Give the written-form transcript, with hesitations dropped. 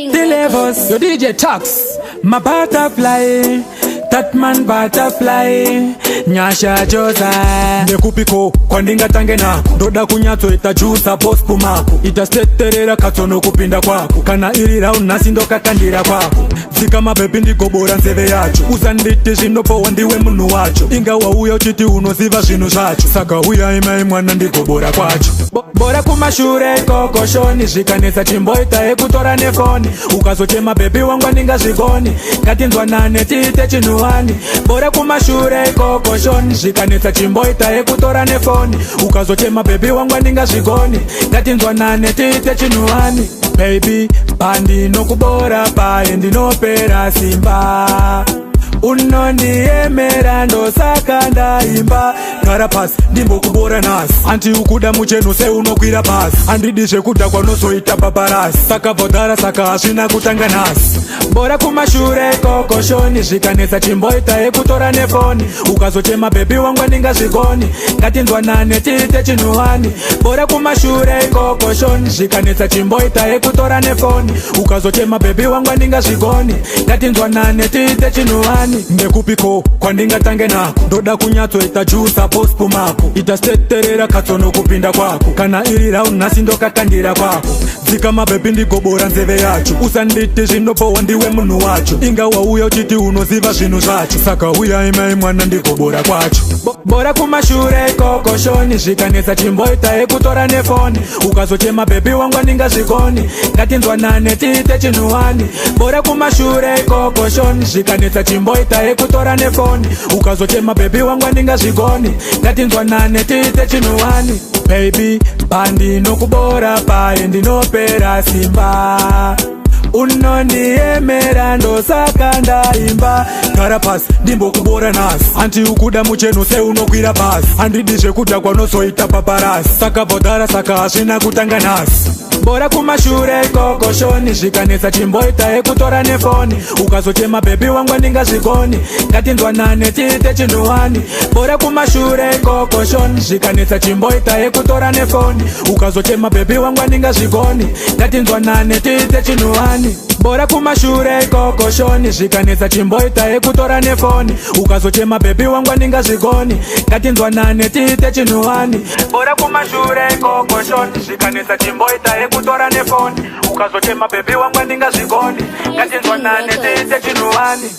The levels, your DJ Talks, my butterfly, that man butterfly, Nyasha Joza. Nekupiko, kwa ndinga tange nako, ndoda kunyatso itajusa boss pumako. Itasteterera katono kupinda kwako, kana iri round nasi ndoka kandira kwako. Zika mabebi ndigobora nzeve yacho, uzanditi zinopo wandiwe munu wacho. Ingawa uya uchiti unoziva zinu zvacho, saka uya ima imwana ndigobora kwacho. Bora kumashure koko shoni, zvikanetsa chimboita ekutora nefoni. Ukazochema bebi wangwa ndinga zvikoni, ngatinzwa nane tiite chinuwani. Bora kumashure koko shoni, zvikanetsa chimboita ekutora nefoni. Ukazochema bebi wangwa ndinga zvikoni, ngatinzwa nane tiite chinuwani. Baby, bandi nokubora paye ndinopera simba. Unondiemera ndosaka ndaimba. Gara pasi ndimbokubora nasi, anti ukuda mucheno se unokwira pasi. Andidi zvekuda kwanozoita paparasi, saka bhodhara saka hazvina kutanga nasi. Bora kumashure koko shoni, zvikanetsa chimboita ekutora nefoni. Ukazochema bebi wangwa ndinga zvikoni, ngatinzwa nane tiite chinuwani. Bora kumashure koko shoni, zvikanetsa chimboita ekutora nefoni. Ukazochema bebi wangwa ndinga zvikoni, ngatinzwa nane tiite chinuwani. Nekupiko, kwa ndinga tange nako, ndoda kunyatso itajusa boss pumako. Itasteterera katsono kupinda kwako, kana iri round nasi ndoka kandira kwako. Zika mabebi ndigobora nzeve yacho, usanditi zvinopo wandiwe munu wacho. Ingawa uya uchiti unoziva zvinu zvacho, saka uya ima imwana ndigobora kwacho. Bora kumashure koko shoni, zvikanetsa chimboita ekutora nefoni. Ukazochema bebi wangwa ndinga zvikoni, ngatinzwa nane tiite chinuwani. Bora kumashure koko shoni, zvikanetsa chimboita ekutora nefoni. Ukazochema bebi wangwa ndinga zvikoni, ngatinzwa nane tiite chinuwani. Baby, bandi nokubora paye ndinopera simba. Unondiemera ndosaka ndaimba. Gara pasi ndimbokubora nasi, anti ukuda mucheno se unokwira pasi. Andidi zvekuda kwanozoita paparasi, saka bhodhara saka hazvina kutanga nasi. Bora kumashure koko shoni, zvikanetsa chimboita ekutora nefoni. Ukazochema bebi wangwa ndinga zvikoni, ngatinzwa nane tiite chinuwani. Bora kumashure koko shoni, zvikanetsa chimboita ekutora nefoni. Ukazochema bebi wangwa ndinga zvikoni, ngatinzwa nane tiite chinuwani. Bora kumashure koko shoni, zvikanetsa chimboita ekutora nefoni. Ukazochema bebi wangwa ndinga zvikoni, ngatinzwa nane tiite chinuwani. Bora kumashure koko shoni, zvikanetsa chimboita ekutora nefoni. Ukazochema bebi wangwa ndinga zvikoni, ngatinzwa nane tiite chinuwani.